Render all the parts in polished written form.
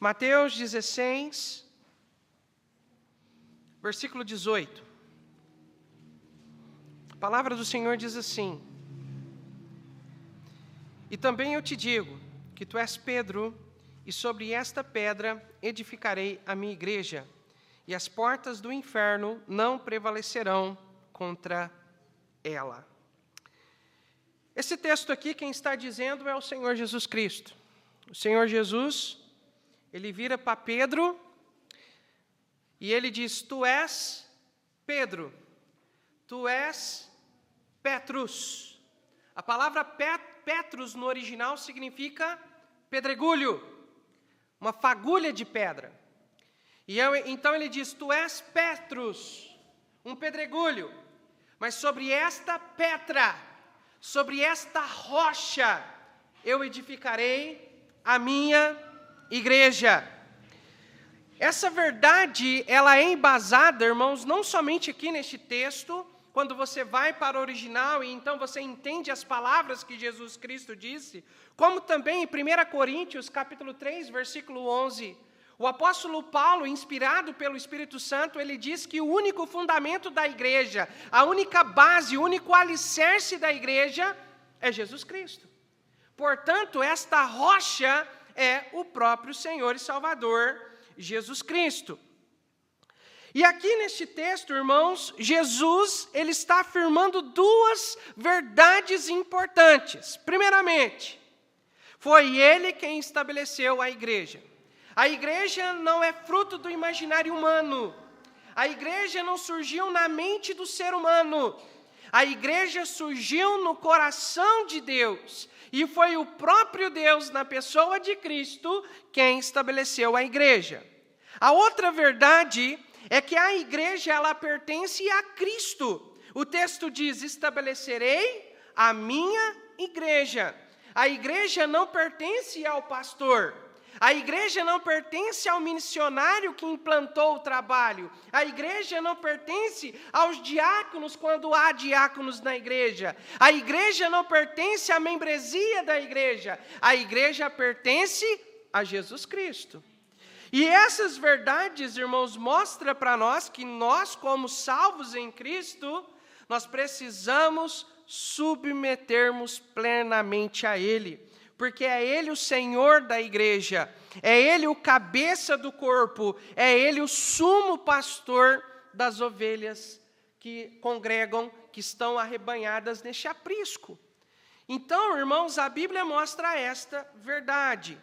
Mateus 16, versículo 18. A palavra do Senhor diz assim: E também eu te digo que tu és Pedro, e sobre esta pedra edificarei a minha igreja, e as portas do inferno não prevalecerão contra ela. Esse texto aqui, quem está dizendo é o Senhor Jesus Cristo. O Senhor Jesus, ele vira para Pedro e ele diz: tu és Pedro, tu és Petrus. A palavra Petrus no original significa pedregulho, uma fagulha de pedra. Então ele diz: tu és Petrus, um pedregulho, mas sobre esta pedra, sobre esta rocha, eu edificarei a minha igreja. Essa verdade, ela é embasada, irmãos, não somente aqui neste texto, quando você vai para o original e então você entende as palavras que Jesus Cristo disse, como também em 1 Coríntios, capítulo 3, versículo 11, o apóstolo Paulo, inspirado pelo Espírito Santo, ele diz que o único fundamento da igreja, a única base, o único alicerce da igreja é Jesus Cristo. Portanto, esta rocha é o próprio Senhor e Salvador, Jesus Cristo. E aqui neste texto, irmãos, Jesus, ele está afirmando duas verdades importantes. Primeiramente, foi ele quem estabeleceu a igreja. A igreja não é fruto do imaginário humano. A igreja não surgiu na mente do ser humano. A igreja surgiu no coração de Deus. E foi o próprio Deus, na pessoa de Cristo, quem estabeleceu a igreja. A outra verdade é que a igreja, ela pertence a Cristo. O texto diz: estabelecerei a minha igreja. A igreja não pertence ao pastor. A igreja não pertence ao missionário que implantou o trabalho. A igreja não pertence aos diáconos quando há diáconos na igreja. A igreja não pertence à membresia da igreja. A igreja pertence a Jesus Cristo. E essas verdades, irmãos, mostram para nós que nós, como salvos em Cristo, nós precisamos submetermos plenamente a Ele. Porque é Ele o Senhor da igreja, é Ele o cabeça do corpo, é Ele o sumo pastor das ovelhas que congregam, que estão arrebanhadas neste aprisco. Então, irmãos, a Bíblia mostra esta verdade.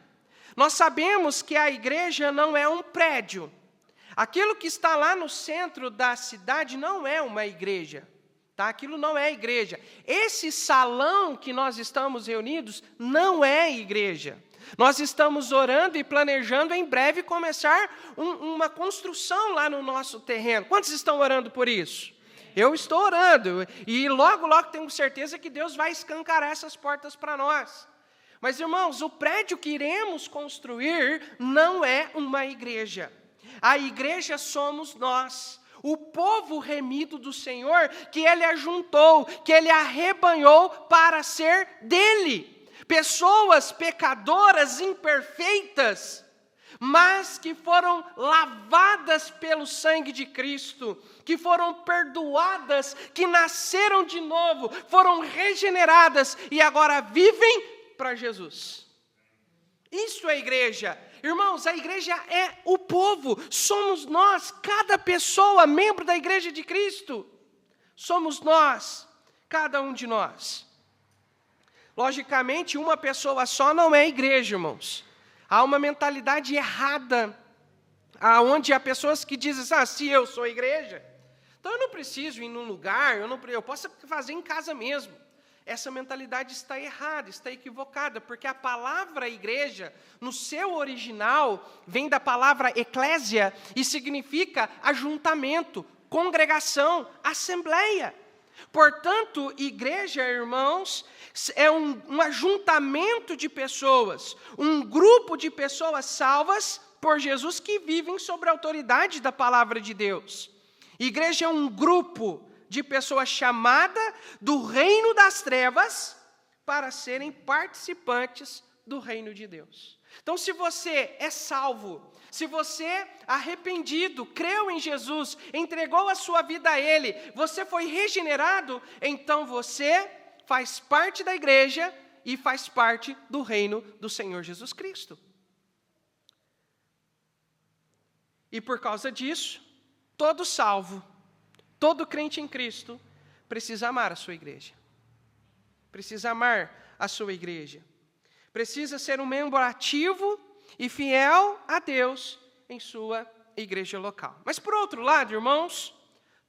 Nós sabemos que a igreja não é um prédio. Aquilo que está lá no centro da cidade não é uma igreja. Tá? Aquilo não é igreja. Esse salão que nós estamos reunidos não é igreja. Nós estamos orando e planejando em breve começar uma construção lá no nosso terreno. Quantos estão orando por isso? Eu estou orando. E logo, logo tenho certeza que Deus vai escancarar essas portas para nós. Mas, irmãos, o prédio que iremos construir não é uma igreja. A igreja somos nós. O povo remido do Senhor, que Ele ajuntou, que Ele arrebanhou para ser dEle. Pessoas pecadoras, imperfeitas, mas que foram lavadas pelo sangue de Cristo, que foram perdoadas, que nasceram de novo, foram regeneradas e agora vivem para Jesus. Isso é igreja. Irmãos, a igreja é o povo, somos nós, cada pessoa, membro da igreja de Cristo, somos nós, cada um de nós. Logicamente, uma pessoa só não é igreja, irmãos. Há uma mentalidade errada, onde há pessoas que dizem: se eu sou igreja, então eu não preciso ir num lugar, eu posso fazer em casa mesmo. Essa mentalidade está errada, está equivocada, porque a palavra igreja, no seu original, vem da palavra eclésia e significa ajuntamento, congregação, assembleia. Portanto, igreja, irmãos, é um ajuntamento de pessoas, um grupo de pessoas salvas por Jesus que vivem sob a autoridade da palavra de Deus. Igreja é um grupo de pessoas chamadas do reino das trevas para serem participantes do reino de Deus. Então, se você é salvo, se você arrependido, creu em Jesus, entregou a sua vida a Ele, você foi regenerado, então você faz parte da igreja e faz parte do reino do Senhor Jesus Cristo. E por causa disso, todo salvo, todo crente em Cristo, precisa amar a sua igreja. Precisa amar a sua igreja. Precisa ser um membro ativo e fiel a Deus em sua igreja local. Mas por outro lado, irmãos,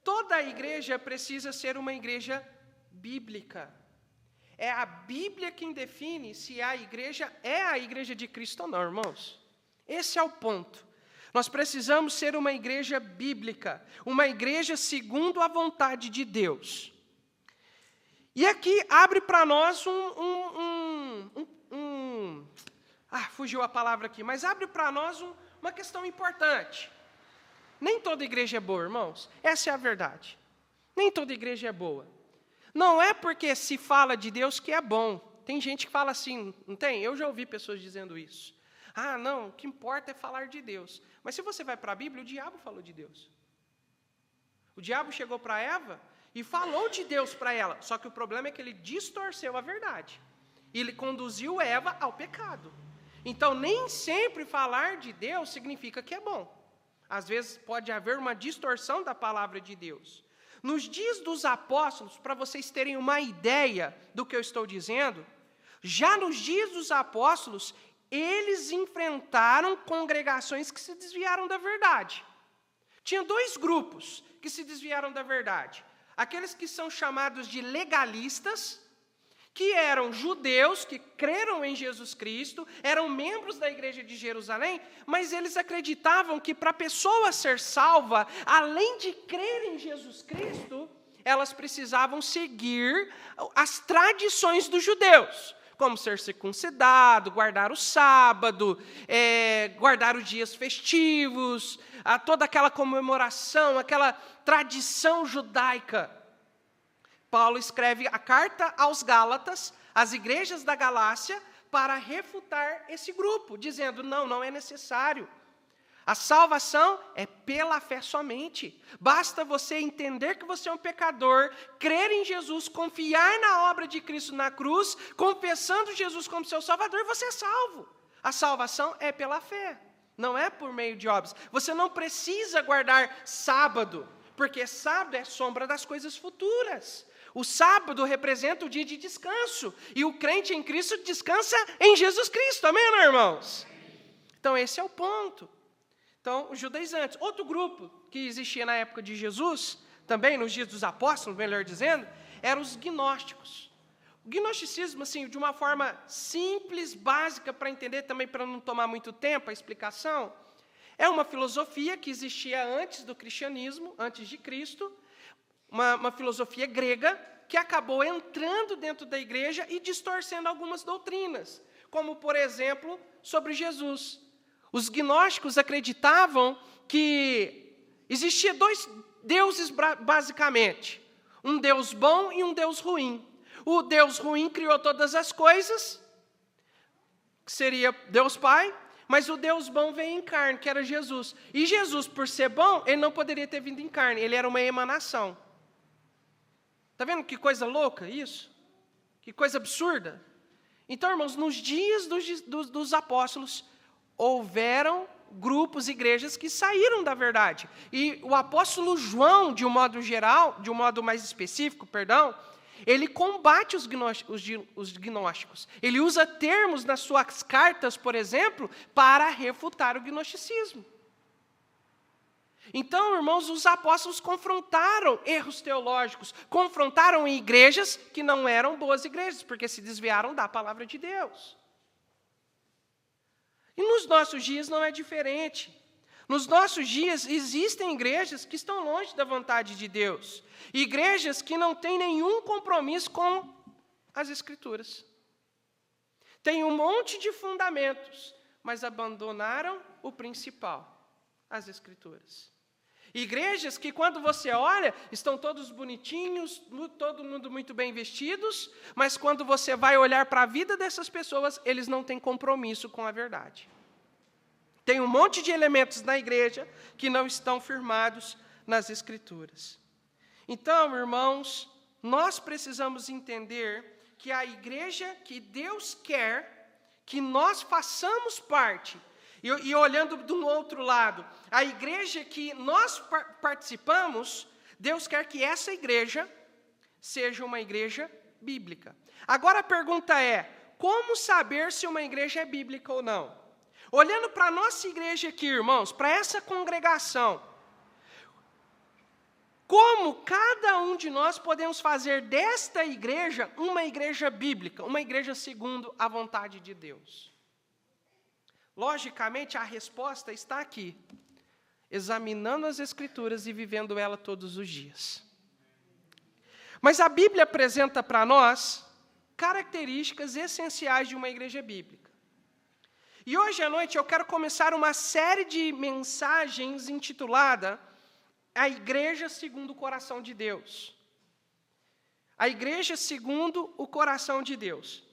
toda a igreja precisa ser uma igreja bíblica. É a Bíblia quem define se a igreja é a igreja de Cristo ou não, irmãos. Esse é o ponto. Nós precisamos ser uma igreja bíblica, uma igreja segundo a vontade de Deus. E aqui abre para nós fugiu a palavra aqui, mas abre para nós uma questão importante. Nem toda igreja é boa, irmãos. Essa é a verdade. Nem toda igreja é boa. Não é porque se fala de Deus que é bom. Tem gente que fala assim, não tem? Eu já ouvi pessoas dizendo isso. Ah, não, o que importa é falar de Deus. Mas se você vai para a Bíblia, o diabo falou de Deus. O diabo chegou para Eva e falou de Deus para ela. Só que o problema é que ele distorceu a verdade. E ele conduziu Eva ao pecado. Então, nem sempre falar de Deus significa que é bom. Às vezes pode haver uma distorção da palavra de Deus. Nos dias dos apóstolos, para vocês terem uma ideia do que eu estou dizendo, já nos dias dos apóstolos, eles enfrentaram congregações que se desviaram da verdade. Tinha dois grupos que se desviaram da verdade. Aqueles que são chamados de legalistas, que eram judeus, que creram em Jesus Cristo, eram membros da igreja de Jerusalém, mas eles acreditavam que para a pessoa ser salva, além de crer em Jesus Cristo, elas precisavam seguir as tradições dos judeus, como ser circuncidado, guardar o sábado, guardar os dias festivos, toda aquela comemoração, aquela tradição judaica. Paulo escreve a carta aos Gálatas, às igrejas da Galácia, para refutar esse grupo, dizendo, não é necessário. A salvação é pela fé somente. Basta você entender que você é um pecador, crer em Jesus, confiar na obra de Cristo na cruz, confessando Jesus como seu Salvador, você é salvo. A salvação é pela fé, não é por meio de obras. Você não precisa guardar sábado, porque sábado é sombra das coisas futuras. O sábado representa o dia de descanso, e o crente em Cristo descansa em Jesus Cristo, amém, meus irmãos? Então, esse é o ponto. Então, os judaizantes. Outro grupo que existia na época de Jesus, também nos dias dos apóstolos, melhor dizendo, eram os gnósticos. O gnosticismo, assim, de uma forma simples, básica, para entender também, para não tomar muito tempo a explicação, é uma filosofia que existia antes do cristianismo, antes de Cristo, uma filosofia grega que acabou entrando dentro da igreja e distorcendo algumas doutrinas, como, por exemplo, sobre Jesus. Os gnósticos acreditavam que existia dois deuses, basicamente, um Deus bom e um Deus ruim. O Deus ruim criou todas as coisas, que seria Deus Pai, mas o Deus bom veio em carne, que era Jesus. E Jesus, por ser bom, ele não poderia ter vindo em carne, ele era uma emanação. Está vendo que coisa louca isso? Que coisa absurda? Então, irmãos, nos dias dos apóstolos, houveram grupos, igrejas que saíram da verdade. E o apóstolo João, de um modo geral, de um modo mais específico, ele combate os gnósticos. Ele usa termos nas suas cartas, por exemplo, para refutar o gnosticismo. Então, irmãos, os apóstolos confrontaram erros teológicos, confrontaram igrejas que não eram boas igrejas, porque se desviaram da palavra de Deus. E nos nossos dias não é diferente. Nos nossos dias existem igrejas que estão longe da vontade de Deus, igrejas que não têm nenhum compromisso com as Escrituras. Tem um monte de fundamentos, mas abandonaram o principal, as Escrituras. Igrejas que, quando você olha, estão todos bonitinhos, todo mundo muito bem vestidos, mas quando você vai olhar para a vida dessas pessoas, eles não têm compromisso com a verdade. Tem um monte de elementos na igreja que não estão firmados nas Escrituras. Então, irmãos, nós precisamos entender que a igreja que Deus quer que nós façamos parte, e olhando de um outro lado, a igreja que nós participamos, Deus quer que essa igreja seja uma igreja bíblica. Agora a pergunta é, como saber se uma igreja é bíblica ou não? Olhando para a nossa igreja aqui, irmãos, para essa congregação, como cada um de nós podemos fazer desta igreja uma igreja bíblica, uma igreja segundo a vontade de Deus? Logicamente, a resposta está aqui, examinando as Escrituras e vivendo ela todos os dias. Mas a Bíblia apresenta para nós características essenciais de uma igreja bíblica. E hoje à noite eu quero começar uma série de mensagens intitulada A Igreja Segundo o Coração de Deus. A Igreja Segundo o Coração de Deus.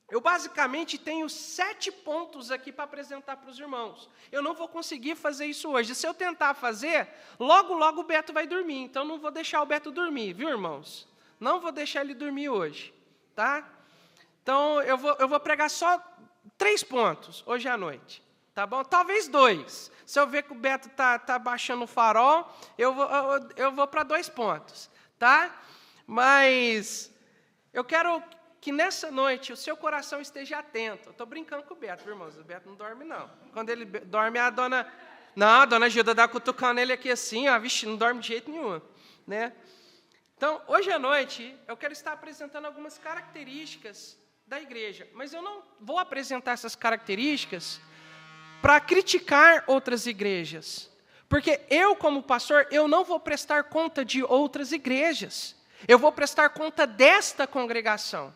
Eu basicamente tenho 7 pontos aqui para apresentar para os irmãos. Eu não vou conseguir fazer isso hoje. Se eu tentar fazer, logo o Beto vai dormir. Então não vou deixar o Beto dormir, viu, irmãos? Não vou deixar ele dormir hoje, tá? Então eu vou pregar só 3 pontos hoje à noite, tá bom? Talvez 2. Se eu ver que o Beto tá baixando o farol, eu vou para 2 pontos, tá? Mas eu quero que nessa noite o seu coração esteja atento. Eu estou brincando com o Beto, viu, irmãos? O Beto não dorme, não. Quando ele dorme, a dona... Não, a dona Gilda dá cutucando ele aqui assim, ó, vixe, não dorme de jeito nenhum, né? Então, hoje à noite, eu quero estar apresentando algumas características da igreja, mas eu não vou apresentar essas características para criticar outras igrejas, porque eu, como pastor, eu não vou prestar conta de outras igrejas, eu vou prestar conta desta congregação.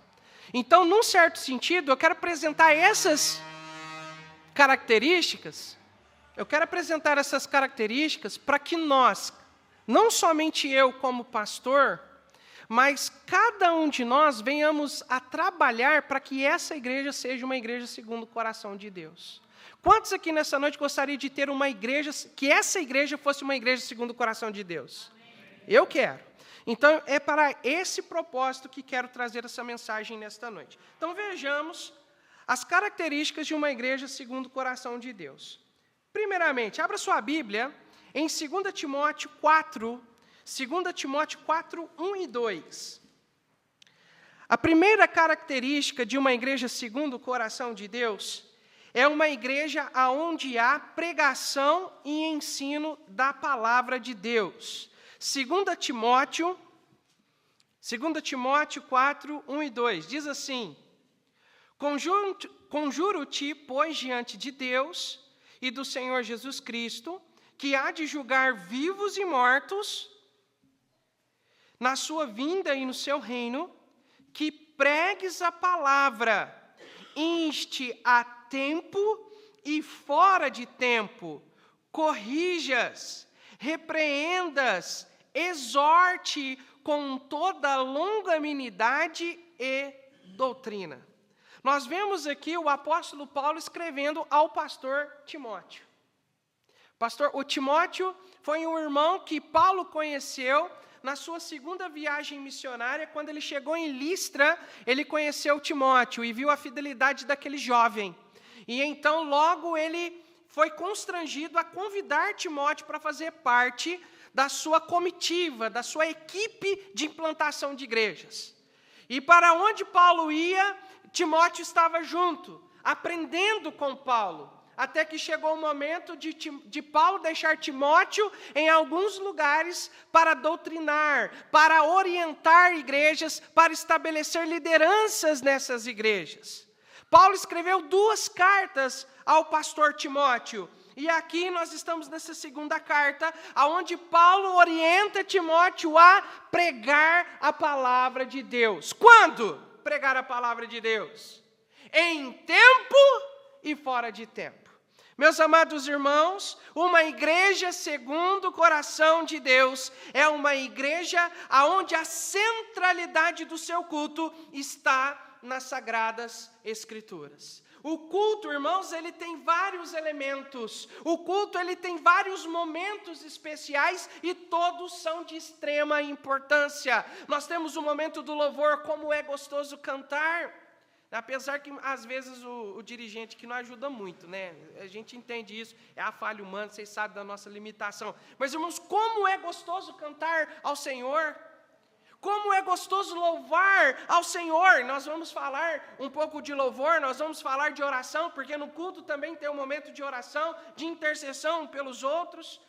Então, num certo sentido, eu quero apresentar essas características, para que nós, não somente eu como pastor, mas cada um de nós venhamos a trabalhar para que essa igreja seja uma igreja segundo o coração de Deus. Quantos aqui nessa noite gostariam de ter uma igreja, que essa igreja fosse uma igreja segundo o coração de Deus? Eu quero. Então, é para esse propósito que quero trazer essa mensagem nesta noite. Então, vejamos as características de uma igreja segundo o coração de Deus. Primeiramente, abra sua Bíblia em 2 Timóteo 4, 1 e 2. A primeira característica de uma igreja segundo o coração de Deus é uma igreja onde há pregação e ensino da palavra de Deus. 2 Timóteo 4, 1 e 2, diz assim: Conjuro-te, pois, diante de Deus e do Senhor Jesus Cristo, que há de julgar vivos e mortos na sua vinda e no seu reino, que pregues a palavra, inste a tempo e fora de tempo, corrijas, repreendas, exorte com toda longanimidade e doutrina. Nós vemos aqui o apóstolo Paulo escrevendo ao pastor Timóteo. O Timóteo foi um irmão que Paulo conheceu na sua segunda viagem missionária. Quando ele chegou em Listra, ele conheceu Timóteo e viu a fidelidade daquele jovem. E então, logo, ele foi constrangido a convidar Timóteo para fazer parte da sua comitiva, da sua equipe de implantação de igrejas. E para onde Paulo ia, Timóteo estava junto, aprendendo com Paulo, até que chegou o momento de Paulo deixar Timóteo em alguns lugares para doutrinar, para orientar igrejas, para estabelecer lideranças nessas igrejas. Paulo escreveu 2 cartas ao pastor Timóteo. E aqui nós estamos nessa segunda carta, onde Paulo orienta Timóteo a pregar a palavra de Deus. Quando pregar a palavra de Deus? Em tempo e fora de tempo. Meus amados irmãos, uma igreja segundo o coração de Deus é uma igreja onde a centralidade do seu culto está nas Sagradas Escrituras. O culto, irmãos, ele tem vários elementos. O culto, ele tem vários momentos especiais e todos são de extrema importância. Nós temos o momento do louvor, como é gostoso cantar. Apesar que, às vezes, o dirigente que não ajuda muito, né? A gente entende isso, é a falha humana, vocês sabem da nossa limitação. Mas, irmãos, como é gostoso cantar ao Senhor. Como é gostoso louvar ao Senhor. Nós vamos falar um pouco de louvor, nós vamos falar de oração, porque no culto também tem um momento de oração, de intercessão pelos outros.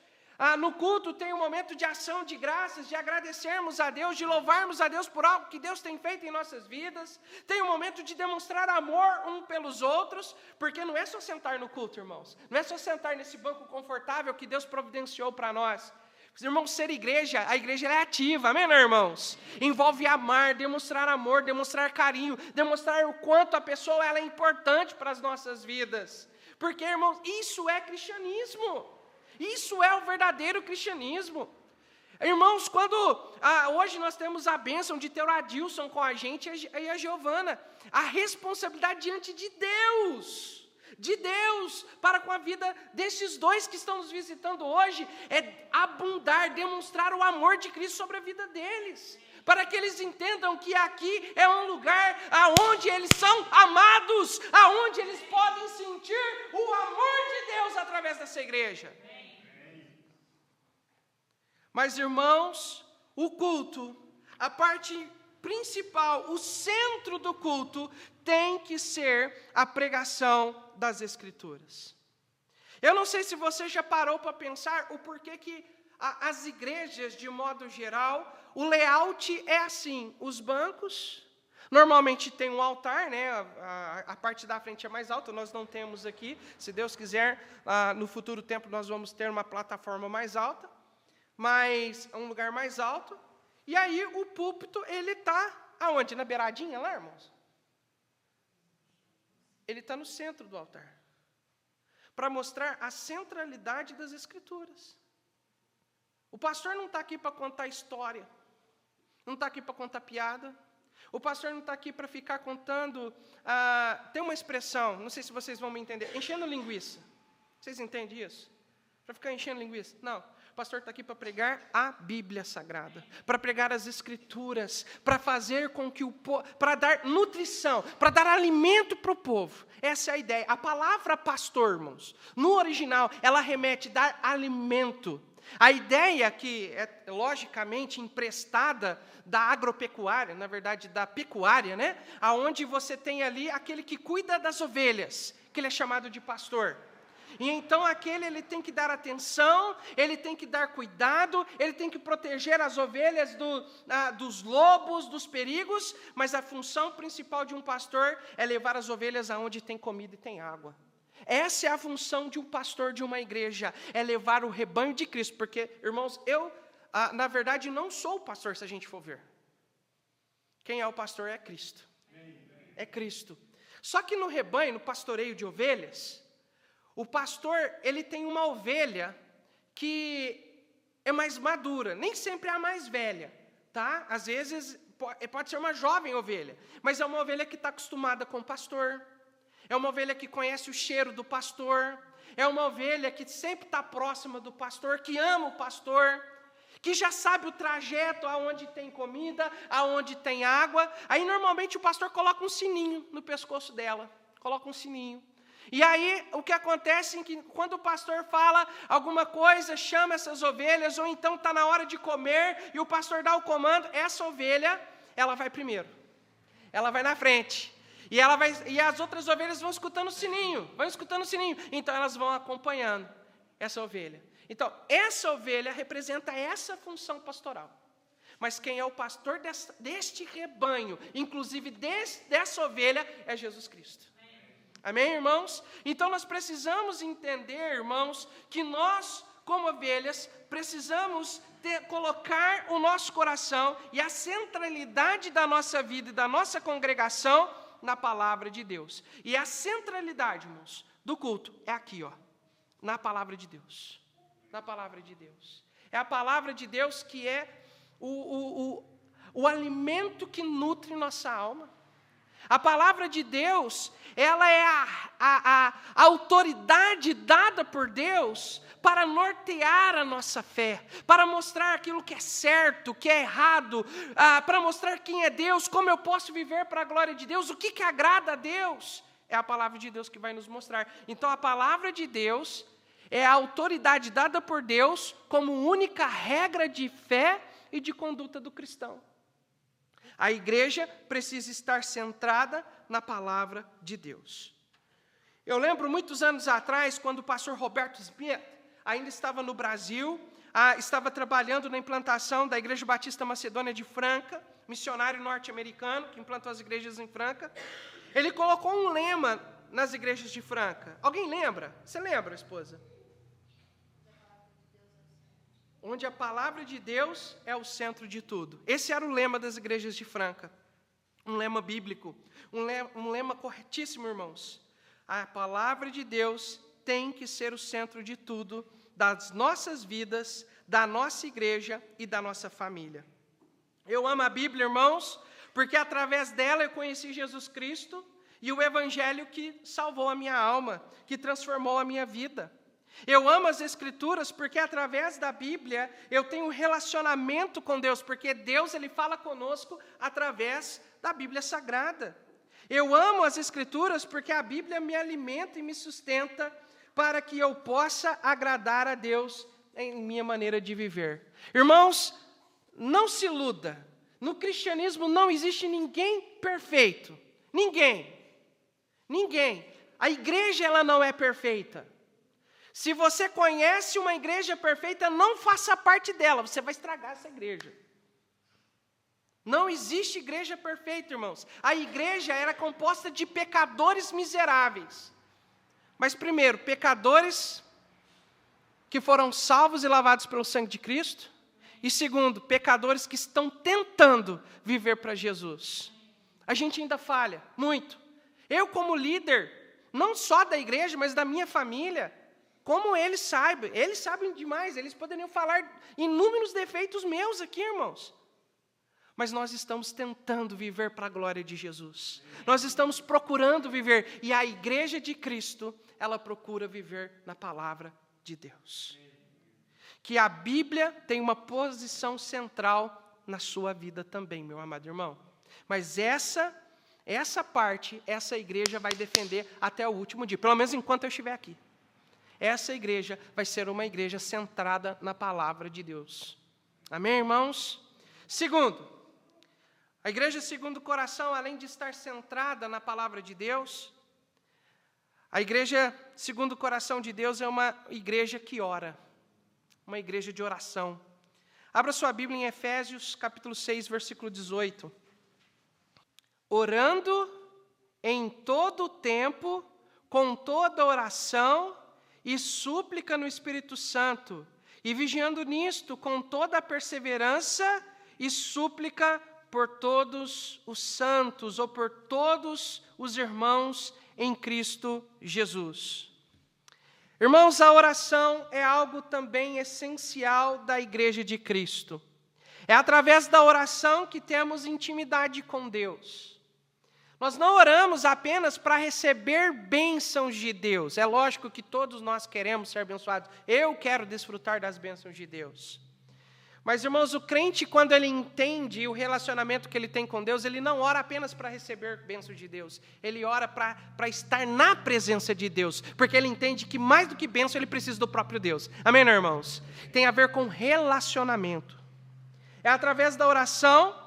No culto tem um momento de ação de graças, de agradecermos a Deus, de louvarmos a Deus por algo que Deus tem feito em nossas vidas. Tem um momento de demonstrar amor um pelos outros, porque não é só sentar no culto, irmãos. Não é só sentar nesse banco confortável que Deus providenciou para nós. Irmãos, ser igreja, a igreja é ativa, amém, né, irmãos? Envolve amar, demonstrar amor, demonstrar carinho, demonstrar o quanto a pessoa ela é importante para as nossas vidas. Porque, irmãos, isso é cristianismo. Isso é o verdadeiro cristianismo. Irmãos, quando hoje nós temos a bênção de ter o Adilson com a gente e a Giovana, a responsabilidade diante de Deus, para com a vida desses dois que estão nos visitando hoje, é abundar, demonstrar o amor de Cristo sobre a vida deles, para que eles entendam que aqui é um lugar onde eles são amados, aonde eles podem sentir o amor de Deus através dessa igreja. Mas, irmãos, o culto, a parte principal, o centro do culto, tem que ser a pregação das Escrituras. Eu não sei se você já parou para pensar o porquê que as igrejas, de modo geral, o layout é assim, os bancos, normalmente tem um altar, né? A parte da frente é mais alta, nós não temos aqui, se Deus quiser, no futuro tempo nós vamos ter uma plataforma mais alta, mas um lugar mais alto, e aí o púlpito, ele está aonde? Na beiradinha lá, irmãos? Ele está no centro do altar, para mostrar a centralidade das Escrituras. O pastor não está aqui para contar história, não está aqui para contar piada, o pastor não está aqui para ficar contando, tem uma expressão, não sei se vocês vão me entender, enchendo linguiça. Vocês entendem isso? Para ficar enchendo linguiça? Não. O pastor está aqui para pregar a Bíblia Sagrada, para pregar as Escrituras, para fazer com que para dar nutrição, para dar alimento para o povo. Essa é a ideia. A palavra pastor, irmãos, no original, ela remete a dar alimento. A ideia que é logicamente emprestada da agropecuária, na verdade da pecuária, né? Aonde você tem ali aquele que cuida das ovelhas, que ele é chamado de pastor. E então ele tem que dar atenção, ele tem que dar cuidado, ele tem que proteger as ovelhas dos lobos, dos perigos, mas a função principal de um pastor é levar as ovelhas aonde tem comida e tem água. Essa é a função de um pastor de uma igreja, é levar o rebanho de Cristo, porque, irmãos, eu, na verdade, não sou o pastor, se a gente for ver. Quem é o pastor é Cristo. É Cristo. Só que no rebanho, no pastoreio de ovelhas, o pastor, ele tem uma ovelha que é mais madura, nem sempre é a mais velha, tá? Às vezes pode ser uma jovem ovelha, mas é uma ovelha que está acostumada com o pastor, é uma ovelha que conhece o cheiro do pastor, é uma ovelha que sempre está próxima do pastor, que ama o pastor, que já sabe o trajeto aonde tem comida, aonde tem água. Aí normalmente o pastor coloca um sininho no pescoço dela, coloca um sininho. E aí, o que acontece é que quando o pastor fala alguma coisa, chama essas ovelhas, ou então está na hora de comer, e o pastor dá o comando, essa ovelha, ela vai primeiro. Ela vai na frente. E as outras ovelhas vão escutando o sininho, Então, elas vão acompanhando essa ovelha. Então, essa ovelha representa essa função pastoral. Mas quem é o pastor deste rebanho, inclusive dessa ovelha, é Jesus Cristo. Amém, irmãos? Então nós precisamos entender, irmãos, que nós, como ovelhas, precisamos colocar o nosso coração e a centralidade da nossa vida e da nossa congregação na palavra de Deus. E a centralidade, irmãos, do culto é aqui, ó. na palavra de Deus. Na palavra de Deus. É a palavra de Deus que é o alimento que nutre nossa alma. A palavra de Deus, ela é a autoridade dada por Deus para nortear a nossa fé, para mostrar aquilo que é certo, que é errado, para mostrar quem é Deus, como eu posso viver para a glória de Deus, o que agrada a Deus. É a palavra de Deus que vai nos mostrar. Então, a palavra de Deus é a autoridade dada por Deus como única regra de fé e de conduta do cristão. A igreja precisa estar centrada na palavra de Deus. Eu lembro muitos anos atrás, quando o pastor Roberto Smith ainda estava no Brasil, estava trabalhando na implantação da Igreja Batista Macedônia de Franca, missionário norte-americano que implantou as igrejas em Franca. Ele colocou um lema nas igrejas de Franca. Alguém lembra? Você lembra, esposa? Onde a palavra de Deus é o centro de tudo. Esse era o lema das igrejas de Franca. Um lema bíblico. Um lema corretíssimo, irmãos. A palavra de Deus tem que ser o centro de tudo, das nossas vidas, da nossa igreja e da nossa família. Eu amo a Bíblia, irmãos, porque através dela eu conheci Jesus Cristo e o Evangelho que salvou a minha alma, que transformou a minha vida. Eu amo as Escrituras porque através da Bíblia eu tenho um relacionamento com Deus, porque Deus ele fala conosco através da Bíblia Sagrada. Eu amo as Escrituras porque a Bíblia me alimenta e me sustenta para que eu possa agradar a Deus em minha maneira de viver. Irmãos, não se iluda. No cristianismo não existe ninguém perfeito. Ninguém. A igreja ela não é perfeita. Se você conhece uma igreja perfeita, não faça parte dela, você vai estragar essa igreja. Não existe igreja perfeita, irmãos. A igreja era composta de pecadores miseráveis. Mas primeiro, pecadores que foram salvos e lavados pelo sangue de Cristo. E segundo, pecadores que estão tentando viver para Jesus. A gente ainda falha, muito. Eu como líder, não só da igreja, mas da minha família, como eles sabem demais, eles poderiam falar inúmeros defeitos meus aqui, irmãos. Mas nós estamos tentando viver para a glória de Jesus. Nós estamos procurando viver, e a igreja de Cristo, ela procura viver na palavra de Deus. Que a Bíblia tem uma posição central na sua vida também, meu amado irmão. Mas essa parte, essa igreja vai defender até o último dia, pelo menos enquanto eu estiver aqui. Essa igreja vai ser uma igreja centrada na palavra de Deus. Amém, irmãos? Segundo, a igreja segundo o coração, além de estar centrada na palavra de Deus, a igreja segundo o coração de Deus é uma igreja que ora, uma igreja de oração. Abra sua Bíblia em Efésios, capítulo 6, versículo 18. Orando em todo o tempo, com toda oração e súplica no Espírito Santo, e vigiando nisto com toda a perseverança e súplica por todos os santos, ou por todos os irmãos em Cristo Jesus. Irmãos, a oração é algo também essencial da igreja de Cristo. É através da oração que temos intimidade com Deus. Nós não oramos apenas para receber bênçãos de Deus. É lógico que todos nós queremos ser abençoados. Eu quero desfrutar das bênçãos de Deus. Mas, irmãos, o crente, quando ele entende o relacionamento que ele tem com Deus, ele não ora apenas para receber bênçãos de Deus. Ele ora para estar na presença de Deus. Porque ele entende que mais do que bênção, ele precisa do próprio Deus. Amém, né, irmãos? Tem a ver com relacionamento. É através da oração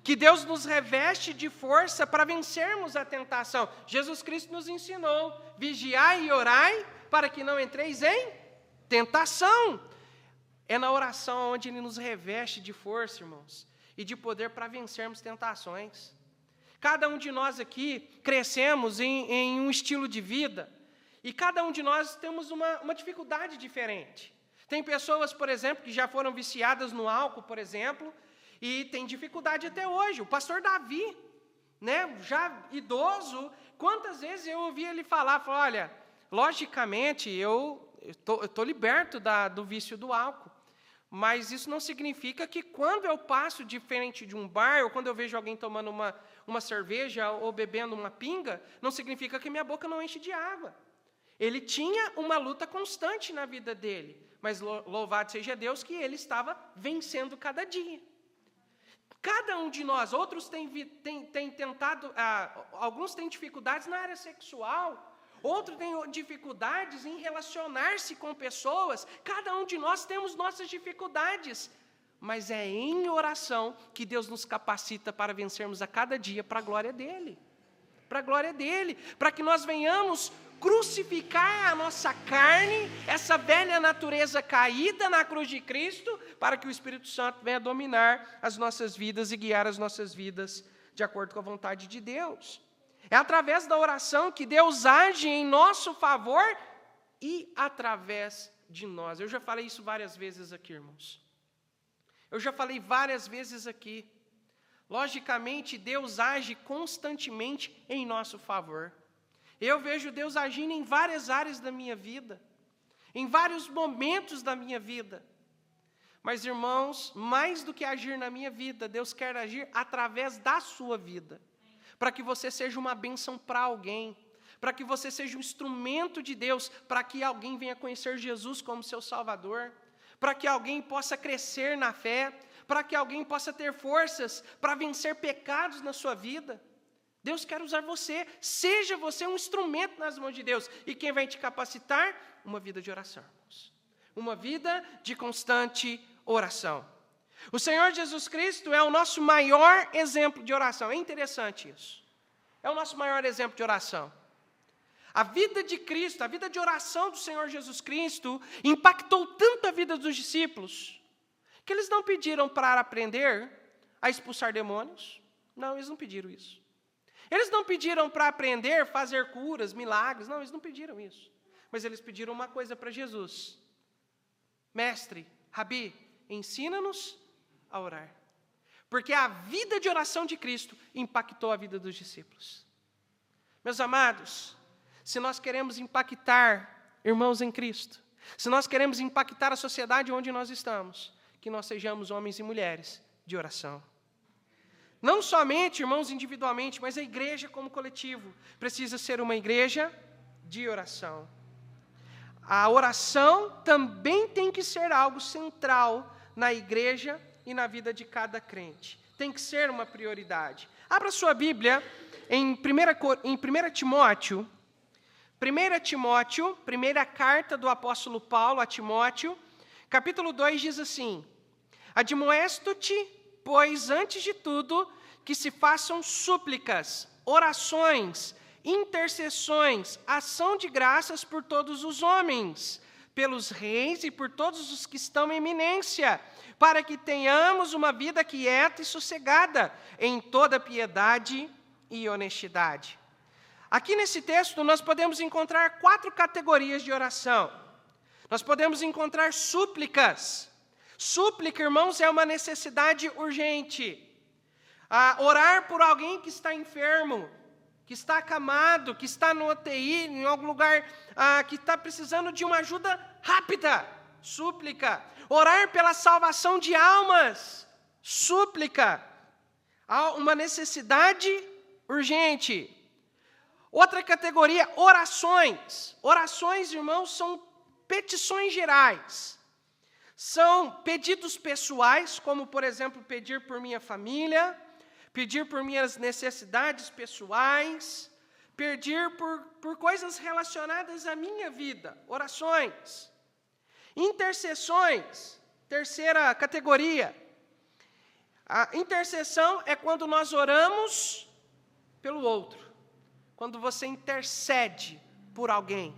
que Deus nos reveste de força para vencermos a tentação. Jesus Cristo nos ensinou, vigiai e orai para que não entreis em tentação. É na oração onde Ele nos reveste de força, irmãos, e de poder para vencermos tentações. Cada um de nós aqui crescemos em um estilo de vida, e cada um de nós temos uma dificuldade diferente. Tem pessoas, por exemplo, que já foram viciadas no álcool, por exemplo, e tem dificuldade até hoje. O pastor Davi, né, já idoso, quantas vezes eu ouvi ele falar, olha, logicamente, eu estou liberto do vício do álcool. Mas isso não significa que quando eu passo de frente de um bar, ou quando eu vejo alguém tomando uma cerveja ou bebendo uma pinga, não significa que minha boca não enche de água. Ele tinha uma luta constante na vida dele, mas louvado seja Deus que ele estava vencendo cada dia. Cada um de nós, outros têm tentado, alguns têm dificuldades na área sexual, outros têm dificuldades em relacionar-se com pessoas. Cada um de nós temos nossas dificuldades, mas é em oração que Deus nos capacita para vencermos a cada dia para a glória dEle. Para a glória dEle, para que nós venhamos crucificar a nossa carne, essa velha natureza caída na cruz de Cristo, para que o Espírito Santo venha dominar as nossas vidas e guiar as nossas vidas de acordo com a vontade de Deus. É através da oração que Deus age em nosso favor e através de nós. Eu já falei isso várias vezes aqui, irmãos. Eu já falei várias vezes aqui. Logicamente, Deus age constantemente em nosso favor. Eu vejo Deus agindo em várias áreas da minha vida, em vários momentos da minha vida. Mas, irmãos, mais do que agir na minha vida, Deus quer agir através da sua vida, para que você seja uma bênção para alguém, para que você seja um instrumento de Deus, para que alguém venha conhecer Jesus como seu Salvador, para que alguém possa crescer na fé, para que alguém possa ter forças para vencer pecados na sua vida. Deus quer usar você, seja você um instrumento nas mãos de Deus. E quem vai te capacitar? Uma vida de oração, irmãos. Uma vida de constante oração. O Senhor Jesus Cristo é o nosso maior exemplo de oração. É interessante isso. É o nosso maior exemplo de oração. A vida de Cristo, a vida de oração do Senhor Jesus Cristo impactou tanto a vida dos discípulos, que eles não pediram para aprender a expulsar demônios. Não, eles não pediram isso. Eles não pediram para aprender a fazer curas, milagres. Não, eles não pediram isso. Mas eles pediram uma coisa para Jesus. Mestre, Rabi, ensina-nos a orar. Porque a vida de oração de Cristo impactou a vida dos discípulos. Meus amados, se nós queremos impactar irmãos em Cristo, se nós queremos impactar a sociedade onde nós estamos, que nós sejamos homens e mulheres de oração. Não somente, irmãos, individualmente, mas a igreja como coletivo precisa ser uma igreja de oração. A oração também tem que ser algo central na igreja e na vida de cada crente. Tem que ser uma prioridade. Abra sua Bíblia em 1 Timóteo, primeira carta do apóstolo Paulo a Timóteo, capítulo 2 diz assim: Admoesto-te, pois, antes de tudo, que se façam súplicas, orações, intercessões, ação de graças por todos os homens, pelos reis e por todos os que estão em eminência, para que tenhamos uma vida quieta e sossegada, em toda piedade e honestidade. Aqui nesse texto nós podemos encontrar 4 categorias de oração. Nós podemos encontrar súplicas. Súplica, irmãos, é uma necessidade urgente. Orar por alguém que está enfermo, que está acamado, que está no UTI, em algum lugar, que está precisando de uma ajuda rápida. Súplica. Orar pela salvação de almas. Súplica. Há uma necessidade urgente. Outra categoria, orações. Orações, irmãos, são petições gerais. São pedidos pessoais, como, por exemplo, pedir por minha família, pedir por minhas necessidades pessoais, pedir por coisas relacionadas à minha vida. Orações. Intercessões, terceira categoria. A intercessão é quando nós oramos pelo outro. Quando você intercede por alguém.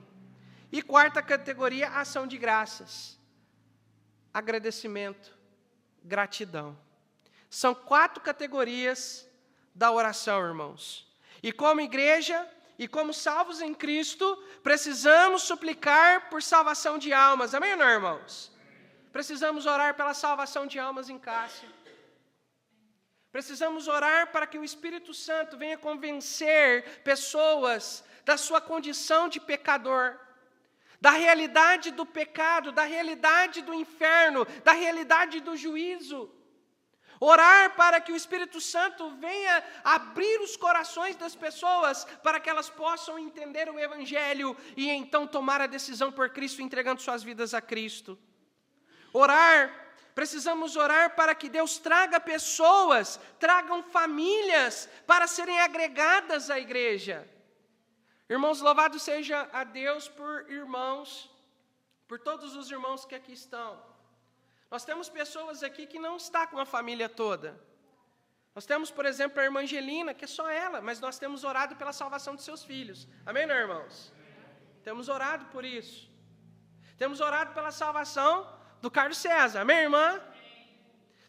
E quarta categoria, ação de graças. Agradecimento, gratidão. São 4 categorias da oração, irmãos. E como igreja, e como salvos em Cristo, precisamos suplicar por salvação de almas. Amém ou não, irmãos? Precisamos orar pela salvação de almas em Cássia. Precisamos orar para que o Espírito Santo venha convencer pessoas da sua condição de pecador, da realidade do pecado, da realidade do inferno, da realidade do juízo. Orar para que o Espírito Santo venha abrir os corações das pessoas para que elas possam entender o Evangelho e então tomar a decisão por Cristo, entregando suas vidas a Cristo. Precisamos orar para que Deus traga pessoas, tragam famílias para serem agregadas à igreja. Irmãos, louvado seja a Deus por todos os irmãos que aqui estão. Nós temos pessoas aqui que não estão com a família toda. Nós temos, por exemplo, a irmã Angelina, que é só ela, mas nós temos orado pela salvação de seus filhos. Amém, não, irmãos? Temos orado por isso. Temos orado pela salvação do Carlos César. Amém, irmã?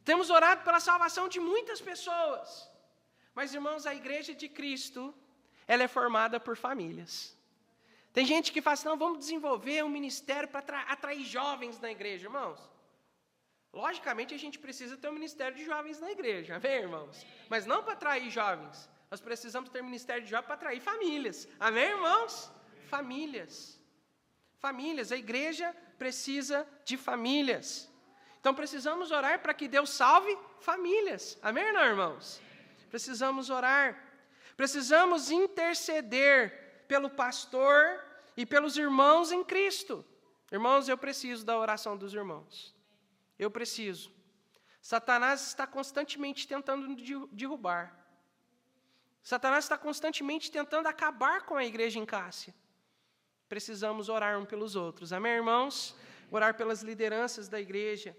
Temos orado pela salvação de muitas pessoas. Mas, irmãos, a igreja de Cristo, ela é formada por famílias. Tem gente que fala assim, não, vamos desenvolver um ministério para atrair jovens na igreja, irmãos. Logicamente, a gente precisa ter um ministério de jovens na igreja, amém, irmãos? Mas não para atrair jovens. Nós precisamos ter um ministério de jovens para atrair famílias. Amém, irmãos? Famílias. Famílias. A igreja precisa de famílias. Então, precisamos orar para que Deus salve famílias. Amém, não, irmãos? Precisamos orar. Precisamos interceder pelo pastor e pelos irmãos em Cristo. Irmãos, eu preciso da oração dos irmãos. Eu preciso. Satanás está constantemente tentando derrubar. Satanás está constantemente tentando acabar com a igreja em Cássia. Precisamos orar uns pelos outros. Amém, irmãos? Orar pelas lideranças da igreja.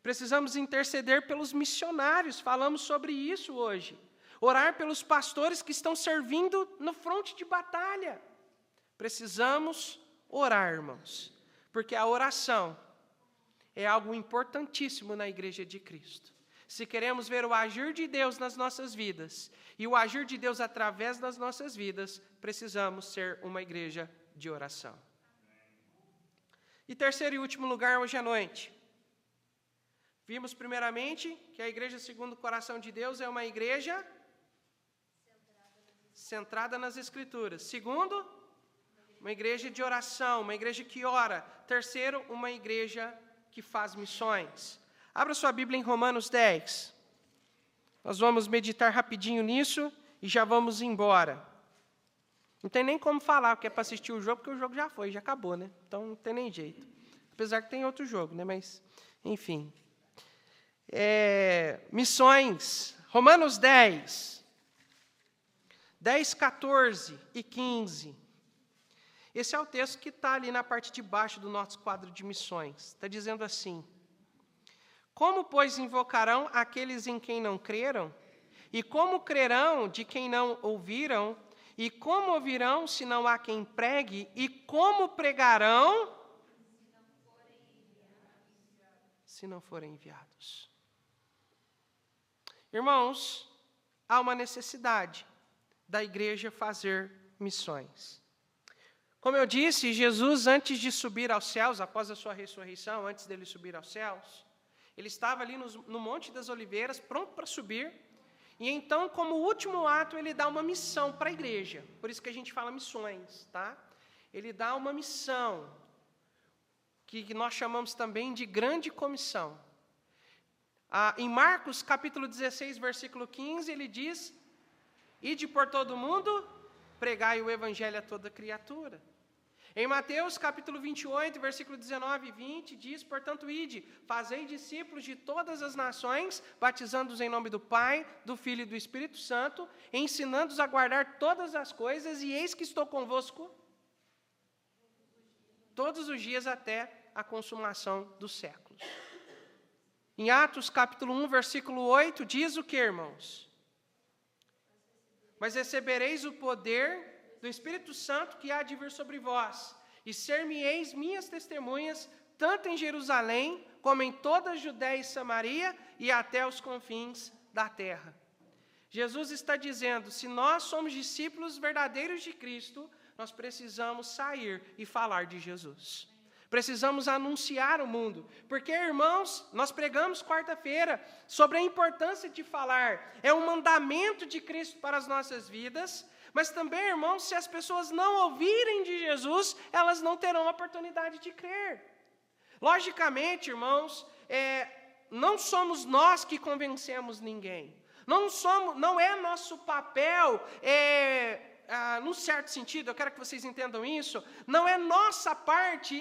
Precisamos interceder pelos missionários. Falamos sobre isso hoje. Orar pelos pastores que estão servindo no fronte de batalha. Precisamos orar, irmãos. Porque a oração é algo importantíssimo na igreja de Cristo. Se queremos ver o agir de Deus nas nossas vidas e o agir de Deus através das nossas vidas, precisamos ser uma igreja de oração. E terceiro e último lugar, hoje à noite. Vimos primeiramente que a igreja segundo o coração de Deus é uma igreja centrada nas Escrituras. Segundo, uma igreja de oração, uma igreja que ora. Terceiro, uma igreja que faz missões. Abra sua Bíblia em Romanos 10. Nós vamos meditar rapidinho nisso e já vamos embora. Não tem nem como falar que é para assistir o jogo, porque o jogo já foi, já acabou, né? Então não tem nem jeito. Apesar que tem outro jogo, né? Mas, enfim. Missões. Romanos 10. 10, 14 e 15. Esse é o texto que está ali na parte de baixo do nosso quadro de missões. Está dizendo assim: como, pois, invocarão aqueles em quem não creram? E como crerão de quem não ouviram? E como ouvirão se não há quem pregue? E como pregarão se não forem enviados? Irmãos, há uma necessidade da igreja fazer missões. Como eu disse, Jesus, antes de subir aos céus, após a sua ressurreição, antes dele subir aos céus, ele estava ali no Monte das Oliveiras, pronto para subir, e então, como último ato, ele dá uma missão para a igreja. Por isso que a gente fala missões, tá? Ele dá uma missão, que nós chamamos também de grande comissão. Em Marcos, capítulo 16, versículo 15, ele diz: ide por todo mundo, pregai o evangelho a toda criatura. Em Mateus, capítulo 28, versículo 19 e 20, diz: portanto, ide, fazei discípulos de todas as nações, batizando-os em nome do Pai, do Filho e do Espírito Santo, ensinando-os a guardar todas as coisas, e eis que estou convosco todos os dias até a consumação dos séculos. Em Atos, capítulo 1, versículo 8, diz o que, irmãos? Mas recebereis o poder do Espírito Santo que há de vir sobre vós, e ser-me-eis minhas testemunhas, tanto em Jerusalém, como em toda a Judéia e Samaria, e até os confins da terra. Jesus está dizendo, se nós somos discípulos verdadeiros de Cristo, nós precisamos sair e falar de Jesus. precisamos anunciar o mundo. Porque, irmãos, nós pregamos quarta-feira sobre a importância de falar. É um mandamento de Cristo para as nossas vidas, mas também, irmãos, se as pessoas não ouvirem de Jesus, elas não terão oportunidade de crer. Logicamente, irmãos, não somos nós que convencemos ninguém. Não é nosso papel, num certo sentido, eu quero que vocês entendam isso, não é nossa parte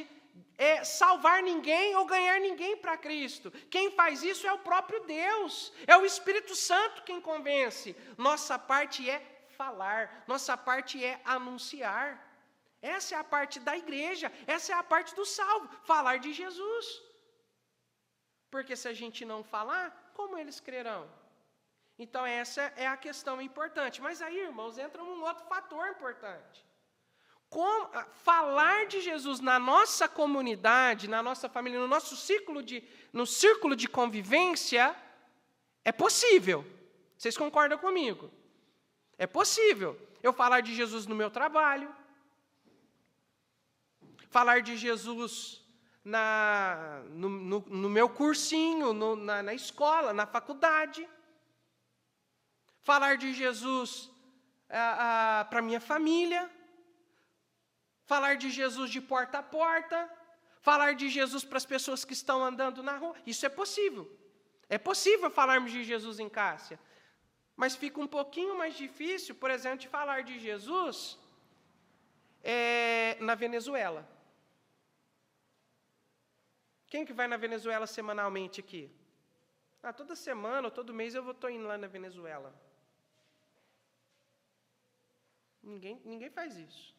salvar ninguém ou ganhar ninguém para Cristo. Quem faz isso é o próprio Deus, é o Espírito Santo quem convence. Nossa parte é falar, nossa parte é anunciar. Essa é a parte da igreja, essa é a parte do salvo, falar de Jesus. Porque se a gente não falar, como eles crerão? Então essa é a questão importante. Mas aí, irmãos, entra um outro fator importante. Falar de Jesus na nossa comunidade, na nossa família, no nosso círculo de convivência, é possível. Vocês concordam comigo? É possível eu falar de Jesus no meu trabalho, falar de Jesus no meu cursinho, na escola, na faculdade, falar de Jesus para a minha família, falar de Jesus de porta a porta, falar de Jesus para as pessoas que estão andando na rua. Isso é possível. É possível falarmos de Jesus em Cássia. Mas fica um pouquinho mais difícil, por exemplo, de falar de Jesus na Venezuela. Quem que vai na Venezuela semanalmente aqui? Toda semana ou todo mês eu estou indo lá na Venezuela. Ninguém faz isso.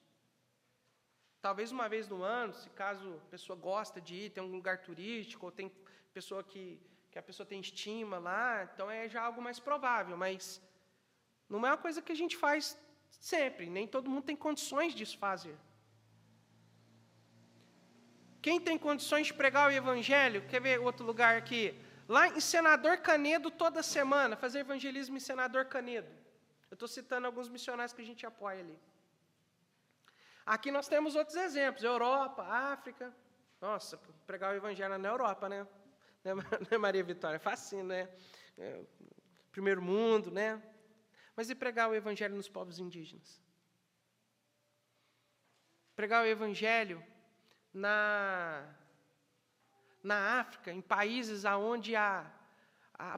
Talvez uma vez no ano, se caso a pessoa gosta de ir, tem um lugar turístico, ou tem pessoa que a pessoa tem estima lá, então é já algo mais provável, mas não é uma coisa que a gente faz sempre, nem todo mundo tem condições disso fazer. Quem tem condições de pregar o Evangelho, quer ver outro lugar aqui? Lá em Senador Canedo, toda semana, fazer evangelismo em Senador Canedo. Eu estou citando alguns missionários que a gente apoia ali. Aqui nós temos outros exemplos, Europa, África. Nossa, pregar o Evangelho na Europa, né? Né, Maria Vitória? Facinho, né? Primeiro mundo, né? Mas e pregar o Evangelho nos povos indígenas? Pregar o Evangelho na África, em países onde a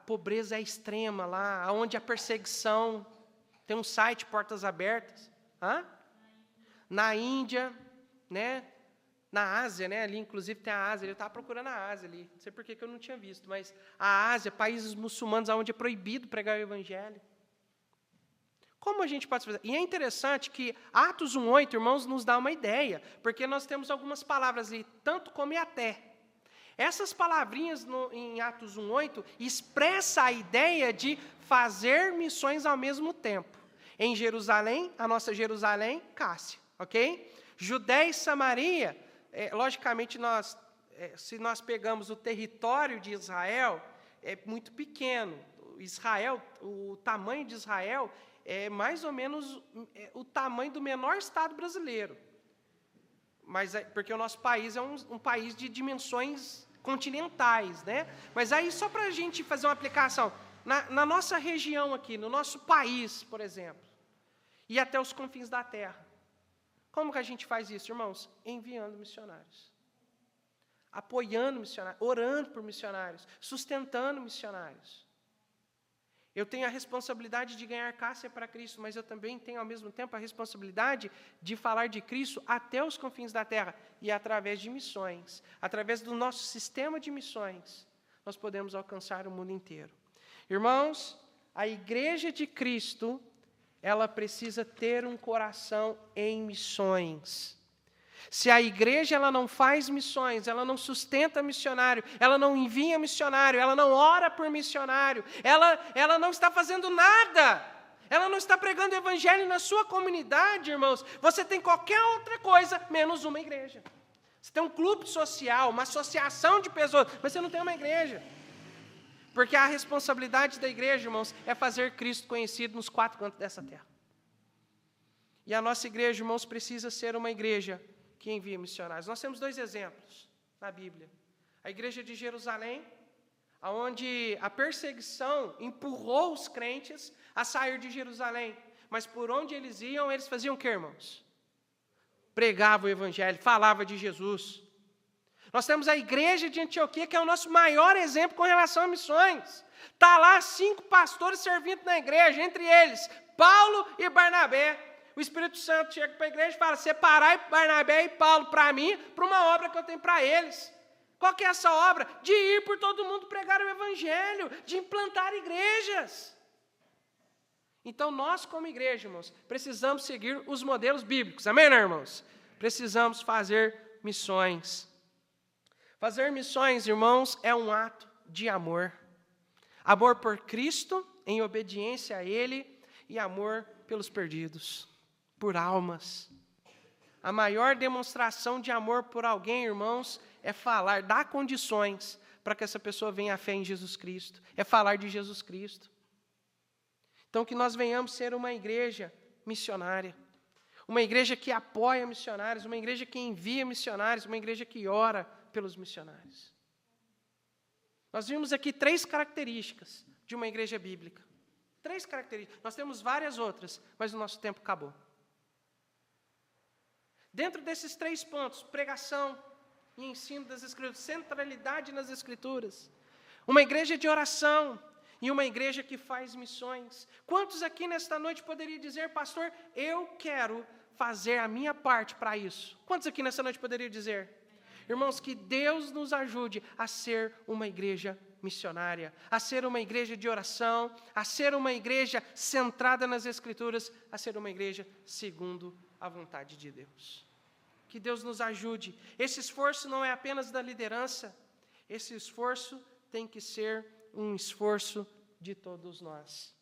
pobreza é extrema, lá onde a perseguição, tem um site, Portas Abertas, na Índia, né? Na Ásia, né? Ali inclusive tem a Ásia, eu estava procurando a Ásia ali, não sei por que eu não tinha visto, mas a Ásia, países muçulmanos onde é proibido pregar o Evangelho. Como a gente pode fazer? E é interessante que Atos 1:8, irmãos, nos dá uma ideia, porque nós temos algumas palavras ali, tanto como e até. Essas palavrinhas em Atos 1:8 expressa a ideia de fazer missões ao mesmo tempo. Em Jerusalém, a nossa Jerusalém, Cássia, ok? Judéia e Samaria, logicamente, se nós pegamos o território de Israel, é muito pequeno. Israel, o tamanho de Israel é mais ou menos o tamanho do menor estado brasileiro. Mas porque o nosso país é um país de dimensões continentais, né? Mas aí, só para a gente fazer uma aplicação, na nossa região aqui, no nosso país, por exemplo, e até os confins da terra. Como que a gente faz isso, irmãos? Enviando missionários. Apoiando missionários, orando por missionários, sustentando missionários. Eu tenho a responsabilidade de ganhar Cássia para Cristo, mas eu também tenho, ao mesmo tempo, a responsabilidade de falar de Cristo até os confins da terra. E através de missões, através do nosso sistema de missões, nós podemos alcançar o mundo inteiro. Irmãos, a igreja de Cristo, ela precisa ter um coração em missões. Se a igreja ela não faz missões, ela não sustenta missionário, ela não envia missionário, ela não ora por missionário, ela não está fazendo nada, ela não está pregando o evangelho na sua comunidade, irmãos, você tem qualquer outra coisa menos uma igreja. Você tem um clube social, uma associação de pessoas, mas você não tem uma igreja. Porque a responsabilidade da igreja, irmãos, é fazer Cristo conhecido nos 4 cantos dessa terra. E a nossa igreja, irmãos, precisa ser uma igreja que envia missionários. Nós temos 2 exemplos na Bíblia. A igreja de Jerusalém, onde a perseguição empurrou os crentes a sair de Jerusalém. Mas por onde eles iam, eles faziam o quê, irmãos? Pregavam o evangelho, falavam de Jesus. Nós temos a igreja de Antioquia, que é o nosso maior exemplo com relação a missões. Está lá 5 pastores servindo na igreja, entre eles Paulo e Barnabé. O Espírito Santo chega para a igreja e fala: separai Barnabé e Paulo para mim, para uma obra que eu tenho para eles. Qual que é essa obra? De ir por todo mundo pregar o evangelho, de implantar igrejas. Então nós, como igreja, irmãos, precisamos seguir os modelos bíblicos. Amém, né, irmãos? Precisamos fazer missões. Fazer missões, irmãos, é um ato de amor. Amor por Cristo, em obediência a Ele, e amor pelos perdidos, por almas. A maior demonstração de amor por alguém, irmãos, é falar, dar condições para que essa pessoa venha à fé em Jesus Cristo. É falar de Jesus Cristo. Então, que nós venhamos ser uma igreja missionária. Uma igreja que apoia missionários, uma igreja que envia missionários, uma igreja que ora pelos missionários. Nós vimos aqui 3 características de uma igreja bíblica. 3 características. Nós temos várias outras, mas o nosso tempo acabou. Dentro desses 3 pontos, pregação e ensino das Escrituras, centralidade nas Escrituras, uma igreja de oração e uma igreja que faz missões. Quantos aqui nesta noite poderiam dizer: pastor, eu quero fazer a minha parte para isso? Quantos aqui nesta noite poderiam dizer? Irmãos, que Deus nos ajude a ser uma igreja missionária, a ser uma igreja de oração, a ser uma igreja centrada nas Escrituras, a ser uma igreja segundo a vontade de Deus. Que Deus nos ajude. Esse esforço não é apenas da liderança, esse esforço tem que ser um esforço de todos nós.